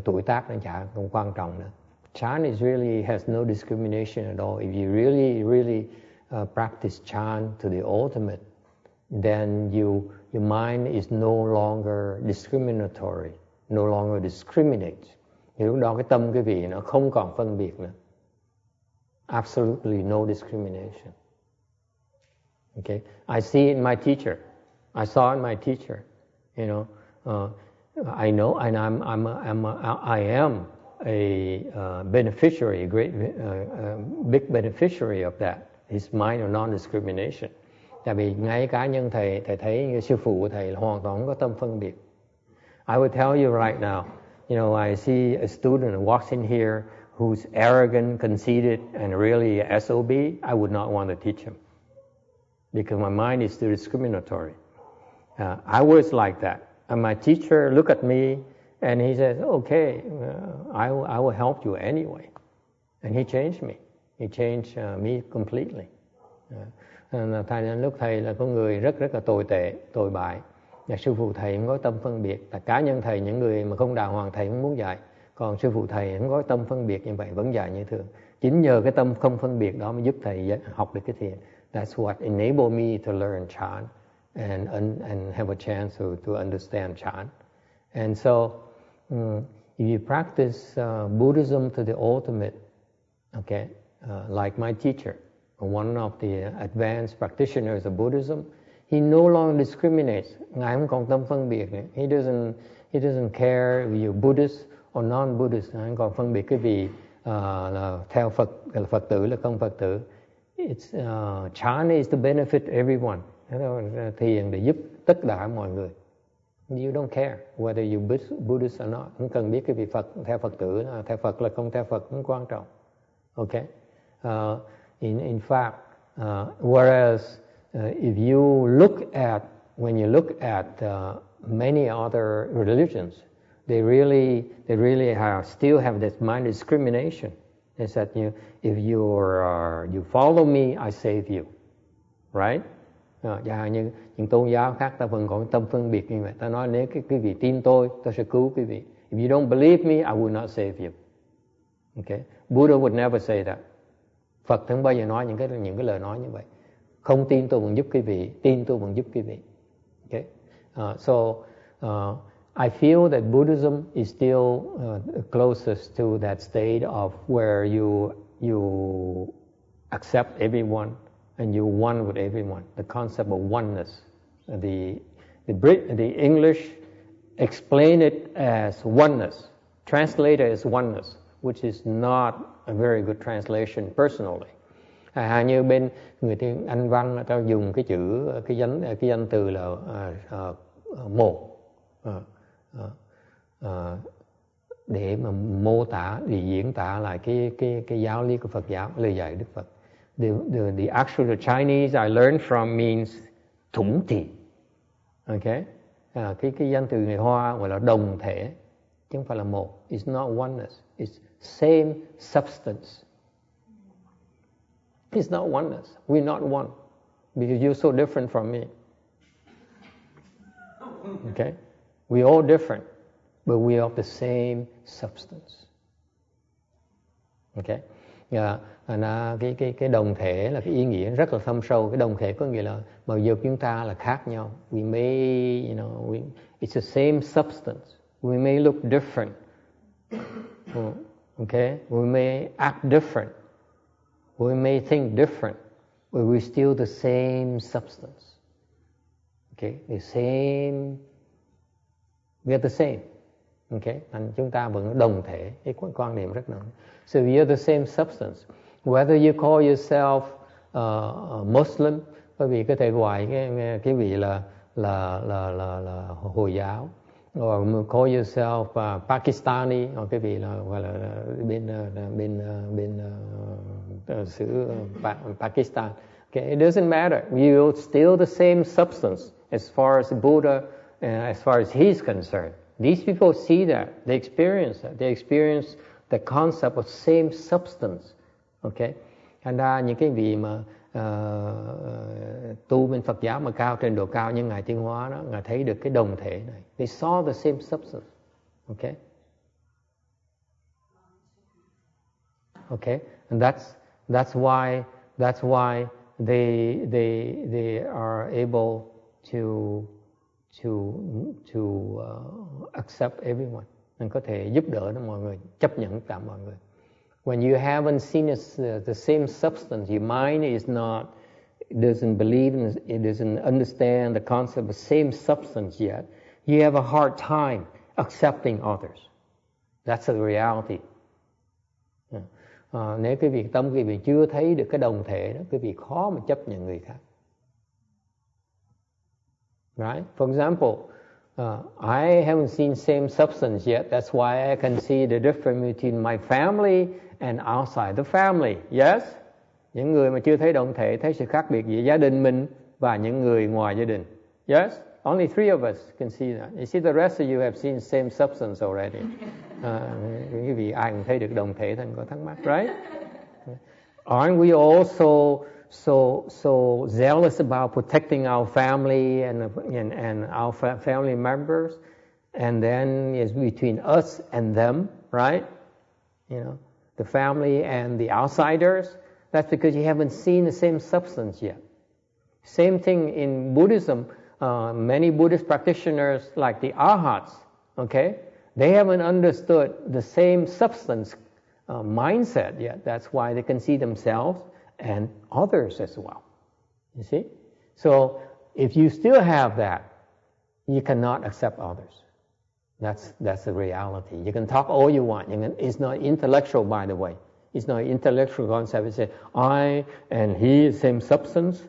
tuổi tác nó chả không quan trọng nữa. Chant is really has no discrimination at all. If you really practice chant to the ultimate, then your mind is no longer discriminatory, no longer discriminates. Thì lúc đó cái tâm cái vị nó không còn phân biệt nữa. Absolutely no discrimination. Okay, I see it in my teacher. I saw it in my teacher. You know, I know, and I am a beneficiary, a great big beneficiary of that. His mind of non-discrimination. Tại vì ngay cá nhân thầy thấy sư phụ của thầy hoàn toàn không có tâm phân biệt. I would tell you right now, you know, I see a student who walks in here who's arrogant, conceited, and really a SOB. I would not want to teach him, because my mind is still discriminatory. I was like that. And my teacher looked at me and he says, okay, I will help you anyway. And he changed me. He changed me completely. Lúc thầy là con người rất là tồi tệ, tồi bại. Và sư phụ thầy không có tâm phân biệt. Là cá nhân thầy, những người mà không đàng hoàng thầy không muốn dạy. Còn sư phụ thầy không có tâm phân biệt như vậy, vẫn dạy như thường. Chính nhờ cái tâm không phân biệt đó mới giúp thầy học được cái thiền. That's what enabled me to learn chant and have a chance to understand chant. And so, if you practice Buddhism to the ultimate, okay, like my teacher, one of the advanced practitioners of Buddhism, he no longer discriminates. Ngài không còn tâm phân biệt nữa. He doesn't care if you're Buddhist or non-Buddhist. Ngài không còn phân biệt cái vị là theo Phật, là Phật tử là không Phật tử. It's chant is to benefit everyone. Thiền để giúp tất cả mọi người. You don't care whether you Buddhist or not. Không cần biết cái vị Phật theo Phật tử, theo Phật là không theo Phật, không quan trọng. Okay. In fact, whereas if you look at, when you look at many other religions, they really still have this mind discrimination. They said, if you follow me, I save you, right? Như những tôn giáo khác ta vẫn còn tâm phân biệt như vậy. Ta nói nếu quý vị tin tôi sẽ cứu quý vị. If you don't believe me, I will not save you. Okay? Buddha would never say that. Phật không bao giờ nói những cái lời nói như vậy. Không tin tôi vẫn giúp quý vị, tin tôi vẫn giúp quý vị. Okay? I feel that Buddhism is still closest to that state of where you accept everyone and you one with everyone. The concept of oneness. The English explain it as oneness, translate it as oneness, which is not a very good translation personally. Như bên người tiếng Anh văn người ta dùng cái chữ cái danh từ là một để mà mô tả, để diễn tả lại cái giáo lý của Phật giáo, lời dạy Đức Phật. The actual Chinese I learned from means thủng thị. Okay? Cái danh từ người Hoa gọi là đồng thể, chứ không phải là một. It's not oneness. It's same substance. It's not oneness. We're not one. Because you're so different from me. Okay? We're all different. But we are of the same substance. Okay? Cái đồng thể là cái ý nghĩa rất là thâm sâu. Cái đồng thể có nghĩa là mặc dù chúng ta là khác nhau. We may, it's the same substance. We may look different. Okay? We may act different. We may think different, but we're still the same substance. Okay, the same. We are the same. Okay, and chúng ta vẫn đồng thể. Cái quan niệm rất nặng. So we are the same substance. Whether you call yourself Muslim, bởi vì có thể gọi cái vị là Hồi giáo, or call yourself Pakistani, hoặc cái vị là gọi là bên xứ Pakistan. Okay, it doesn't matter. You're still the same substance as far as Buddha, as far as he's concerned. These people see that. They experience that. They experience the concept of same substance. Okay, thành ra những cái vị mà tu bên Phật giáo mà cao, trình độ cao như Ngài Tiến Hóa đó, Ngài thấy được cái đồng thể này. They saw the same substance. Okay. Okay, and that's why they are able to accept everyone. Mình có thể giúp đỡ mọi người, chấp nhận tất cả mọi người. When you haven't seen the same substance, your mind doesn't believe, it doesn't understand the concept of same substance yet. You have a hard time accepting others. That's the reality. Nếu quý vị chưa thấy được cái đồng thể đó, quý vị khó mà chấp nhận người khác. Right? For example, I haven't seen same substance yet. That's why I can see the difference between my family and outside the family. Yes? Những người mà chưa thấy đồng thể thấy sự khác biệt giữa gia đình mình và những người ngoài gia đình. Yes? Only three of us can see that. You see, the rest of you have seen same substance already. Quý vị ai cũng thấy được đồng thể thành có thắc mắc, right? Aren't we also so zealous about protecting our family and our family members? And then it's between us and them, right? The family and the outsiders. That's because you haven't seen the same substance yet. Same thing in Buddhism. Many Buddhist practitioners, like the Arhats, okay, they haven't understood the same substance mindset yet. That's why they can see themselves and others as well. You see? So if you still have that, you cannot accept others. That's the reality. You can talk all you want. It's not intellectual, by the way. It's not an intellectual concept. You say, I and he is same substance,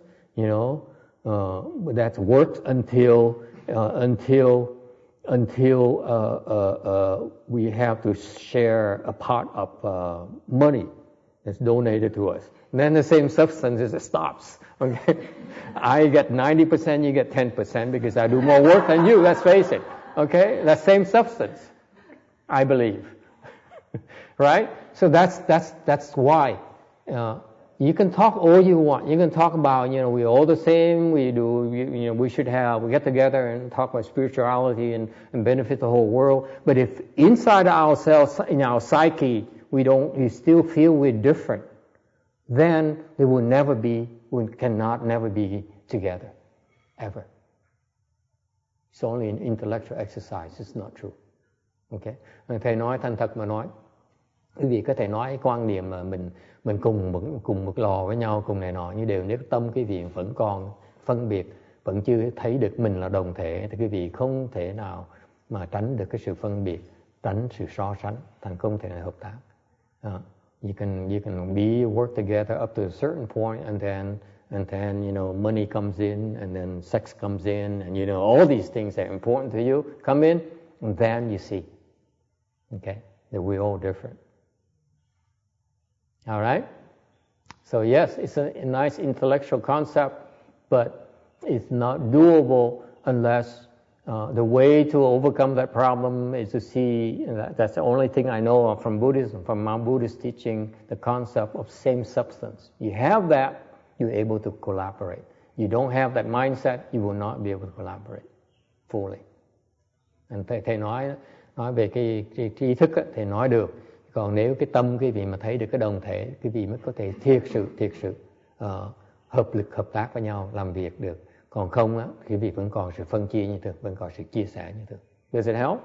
that works until we have to share a part of money that's donated to us. And then the same substance stops. Okay, I get 90%, you get 10% because I do more work than you. Let's face it. Okay, that same substance, I believe. Right? So that's why. You can talk all you want. You can talk about, we're all the same. We should we get together and talk about spirituality and benefit the whole world. But if inside ourselves, in our psyche, we still feel we're different, then we cannot never be together, ever. It's only an intellectual exercise. It's not true. Okay? Thầy nói thành thật mà nói, quý vị có thể nói cái quan niệm mà mình cùng một lò với nhau, cùng này nọ, nhưng đều nếu tâm quý vị vẫn còn phân biệt, vẫn chưa thấy được mình là đồng thể, thì quý vị không thể nào mà tránh được cái sự phân biệt, tránh sự so sánh, thành không thể nào hợp tác. You can work together up to a certain point, and then money comes in, and then sex comes in, and all these things that are important to you come in, and then you see, okay, that we're all different. All right? So yes, it's a nice intellectual concept, but it's not doable unless the way to overcome that problem is to see, that's the only thing I know of from Buddhism, from my Buddhist teaching, the concept of same substance. You have that, you're able to collaborate. You don't have that mindset, you will not be able to collaborate fully. And thầy nói về cái trí thức á, thầy nói được. Còn nếu cái tâm quý vị mà thấy được cái đồng thể, quý vị mới có thể thiệt sự hợp tác với nhau, làm việc được. Còn không á, quý vị vẫn còn sự phân chia như thực, vẫn còn sự chia sẻ như thực. Does it help?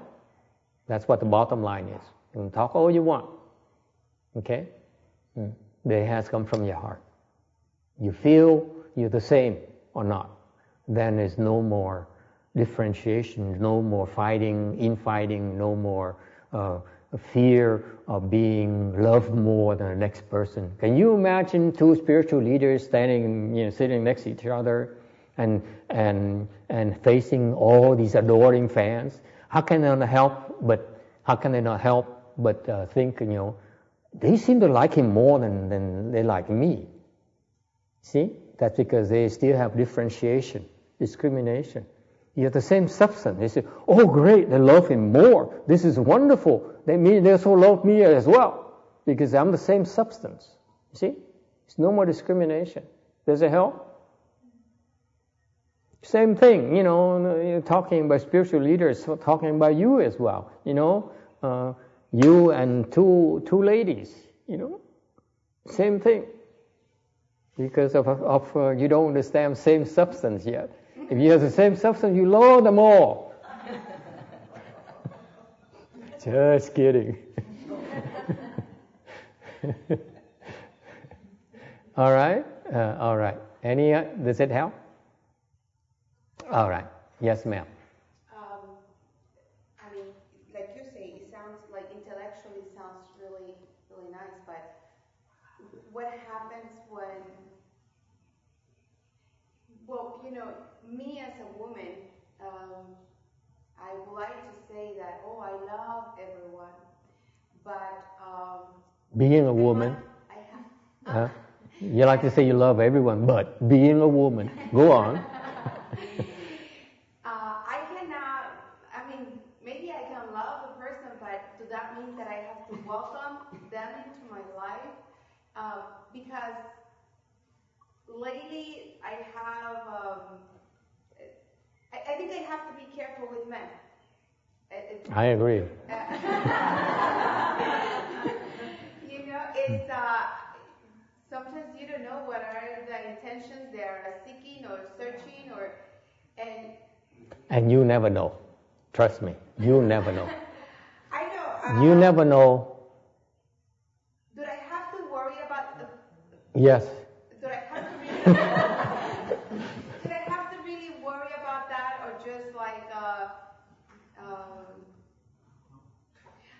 That's what the bottom line is. You can talk all you want. Okay? But it has come from your heart. You feel you're the same or not. Then there's no more differentiation, no more infighting, no more fear of being loved more than the next person. Can you imagine two spiritual leaders standing, sitting next to each other and facing all these adoring fans? How can they not help but think, they seem to like him more than they like me. See? That's because they still have differentiation, discrimination. You have the same substance. They say, oh great, they love him more. This is wonderful. They also love me as well, because I'm the same substance. You see? There's no more discrimination. Does it help? Same thing, talking about spiritual leaders, talking about you as well. You and two ladies, same thing. Because of you don't understand same substance yet. If you have the same substance, you love them all. Just kidding. All right. Does it help? All right. Yes, ma'am. Like you say, it sounds like intellectually sounds really, really nice, but what happens when, me as a woman, I would like to say that, I love everyone, but being a woman, you like to say you love everyone, but being a woman, go on. Maybe I can love a person, but does that mean that I have to welcome them into my life? Because lately I have, I think I have to be careful with men. I agree. It's sometimes you don't know what are the intentions they are seeking or searching, and you never know. Trust me, you never know. I know. You never know. Do I have to worry about? Yes. Do I have to really worry about that, or just like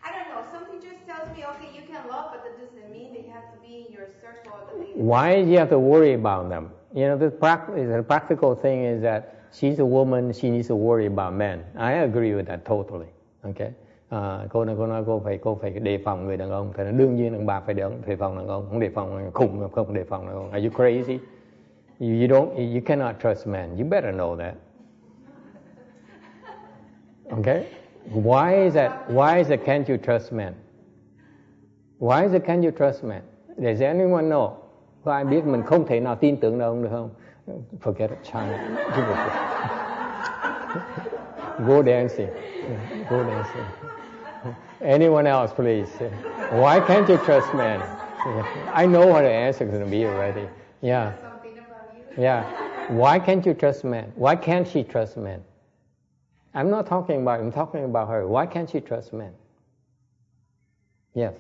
I don't know. Something just tells me, okay, you can love, but that doesn't mean they have to be in your circle. Why do you have to worry about them? The practical thing is that she's a woman, she needs to worry about men. I agree with that totally. Okay. Cô nói cô phải đề phòng người đàn ông, thì đương nhiên đàn bà phải đề phòng đàn ông, không đề phòng khùng, không đề phòng đàn ông. Are you crazy? You cannot trust men. You better know that. Okay? Why is that can't you trust men? Why is it can't you trust men? Does anyone know? Có ai biết mình không thể nào tin tưởng đàn ông được không? Forget it, China. Go dancing. Go dancing. Anyone else, please? Why can't you trust men? I know what the answer is going to be already. Yeah. Something about you. Yeah. Why can't you trust men? Why can't she trust men? I'm not talking about, I'm talking about her. Why can't she trust men? Yes.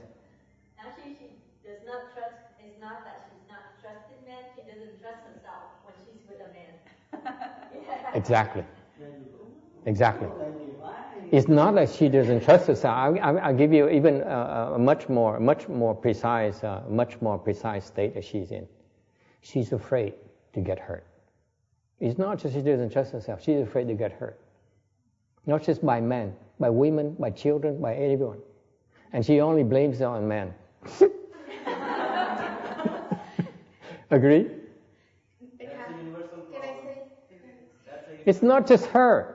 Actually, she does not trust, it's not that she's not trusting men, she doesn't trust herself when she's with a man. Yeah. Exactly. Exactly. It's not that she doesn't trust herself. I'll give you even a much more precise state that she's in. She's afraid to get hurt. It's not just she doesn't trust herself. She's afraid to get hurt. Not just by men, by women, by children, by everyone. And she only blames it on men. Agree? It's not just her.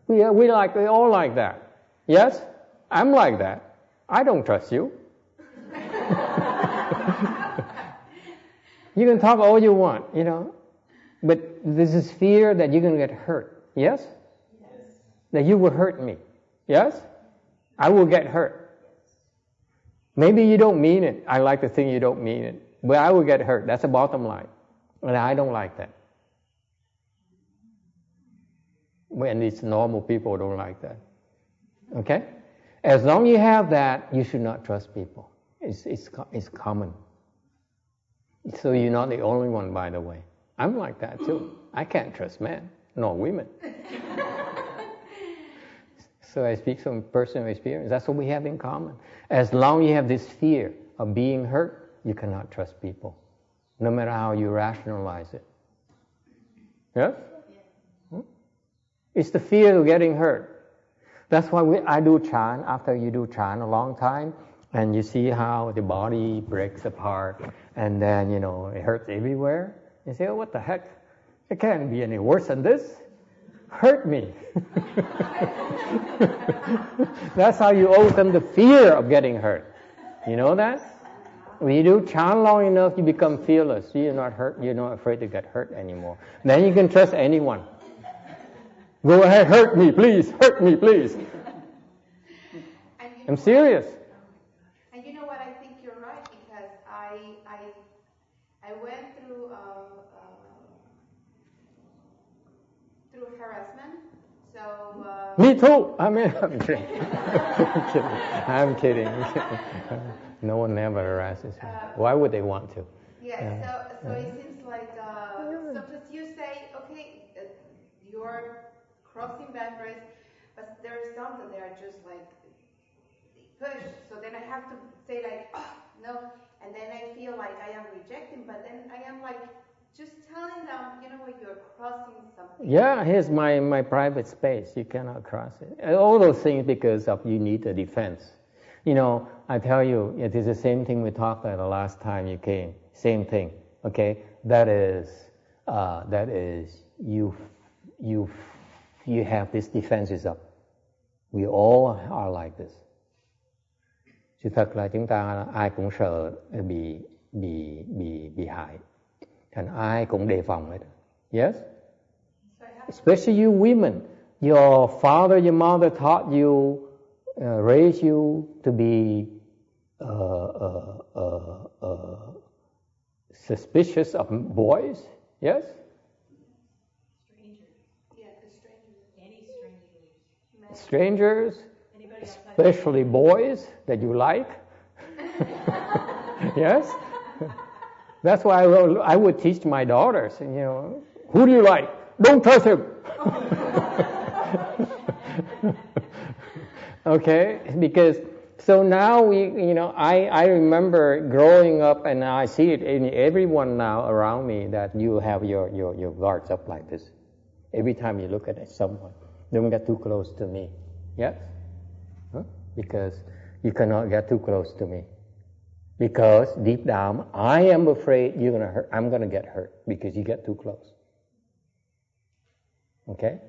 We all like that. Yes? I'm like that. I don't trust you. You can talk all you want, but there's this fear that you're going to get hurt. Yes? That you will hurt me. Yes? I will get hurt. Maybe you don't mean it. I like to think you don't mean it. But I will get hurt. That's the bottom line. And I don't like that. When it's normal people don't like that. Okay? As long as you have that, you should not trust people. It's common. So you're not the only one, by the way. I'm like that too. I can't trust men, nor women. So I speak from personal experience. That's what we have in common. As long as you have this fear of being hurt, you cannot trust people, no matter how you rationalize it. Yes? It's the fear of getting hurt. That's why I do Chan. After you do Chan a long time, and you see how the body breaks apart, and then, it hurts everywhere. You say, oh, what the heck? It can't be any worse than this. Hurt me. That's how you overcome the fear of getting hurt. You know that? When you do Chan long enough, you become fearless. You're not hurt. You're not afraid to get hurt anymore. Then you can trust anyone. Go ahead, hurt me, please. Hurt me, please. I'm serious. And you know what? I think you're right, because I went through harassment. So me too. I'm kidding. I'm kidding. No one ever harasses me. Why would they want to? Yeah. So it seems like sometimes you say, okay, you're crossing boundaries, but there's something that are just like push. So then I have to say like, oh, no, and then I feel like I am rejecting, but then I am like just telling them, you're crossing something. Yeah, here's my private space. You cannot cross it. All those things because of you need a defense. I tell you, it is the same thing we talked about the last time you came. Same thing. Okay, that is you have these defenses up. We all are like this. Sự thật là chúng ta ai cũng sợ bị hại. Thành ai cũng đề phòng hết. Yes? Especially you women. Your father, your mother taught you, raised you to be suspicious of boys. Yes? Strangers, especially boys that you like. Yes? That's why I would teach my daughters, who do you like? Don't touch him. Okay? Because, so now I remember growing up, and I see it in everyone now around me, that you have your guards up like this. Every time you look at someone, don't get too close to me. Yes? Huh? Because you cannot get too close to me. Because deep down, I am afraid I'm going to get hurt because you get too close. Okay?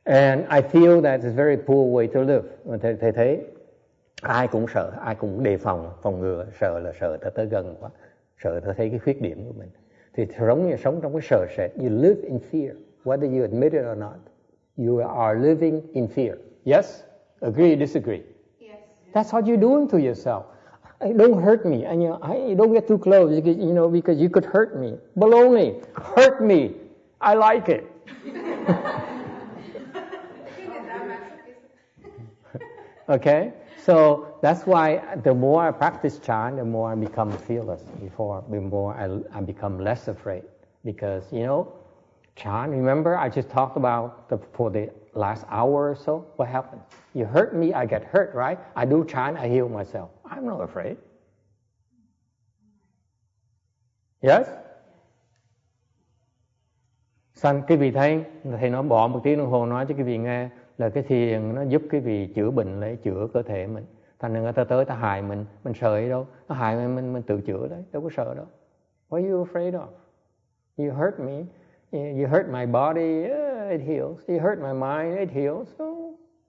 And I feel that it's a very poor way to live. Thầy thấy ai cũng sợ, ai cũng đề phòng ngừa, sợ ta tới gần quá, sợ ta thấy cái khuyết điểm của mình. Thì sống trong cái sợ sệt. You live in fear, whether you admit it or not. You are living in fear. Yes? Agree, disagree? Yes. That's what you're doing to yourself. Don't hurt me. And don't get too close, because you could hurt me. Baloney. Hurt me. I like it. Okay? So that's why the more I practice chant, the more I become fearless. The more I become less afraid. Because, chant, remember I just talked about for the last hour or so, what happened? You hurt me, I get hurt, right? I do chant, I heal myself. I'm not afraid. Yes? Sanh, quý vị thấy, thầy nói bỏ một tiếng đồng hồ nói cho quý vị nghe là cái thiền nó giúp quý vị chữa bệnh lấy chữa cơ thể mình. Thành ra người ta tới ta hại mình sợ gì đâu. Nó hại mình tự chữa đấy, đâu có sợ đâu. What are you afraid of? You hurt me, you hurt my body, it heals. You hurt my mind, it heals. So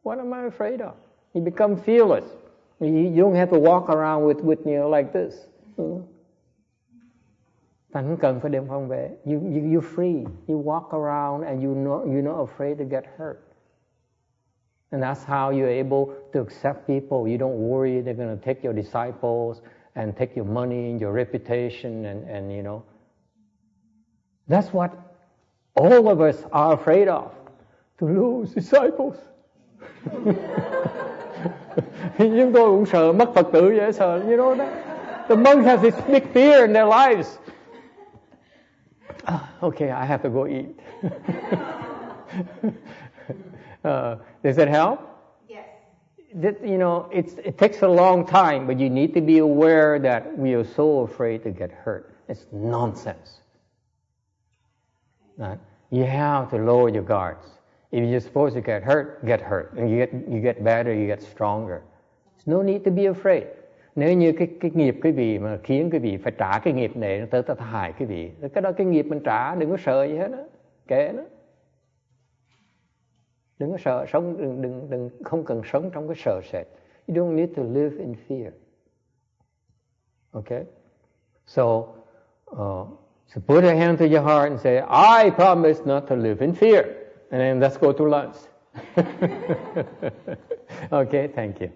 what am I afraid of? You become fearless. You don't have to walk around with like this. Thành không cần phải đem phong về. You're free. You walk around and you're not afraid to get hurt. And that's how you're able to accept people. You don't worry they're going to take your disciples and take your money and your reputation and That's what all of us are afraid of. To lose disciples. Chúng tôi cũng sợ mất Phật tử dễ sợ. The monks have this big fear in their lives. Okay, I have to go eat. Does that help? Yes. It takes a long time, but you need to be aware that we are so afraid to get hurt. It's nonsense. Right? You have to lower your guards. If you're supposed to get hurt, and you get better, you get stronger. There's no need to be afraid. Nếu như cái nghiệp quý vị mà khiến quý vị phải trả cái nghiệp này, nó tới ta hại quý vị, cái đó cái nghiệp mình trả, đừng có sợ gì hết á, kệ nó. Đừng có sợ, đừng không cần sống trong cái sợ sệt. You don't need to live in fear. Okay? So put a hand to your heart and say, I promise not to live in fear. And then let's go to lunch. Okay, thank you.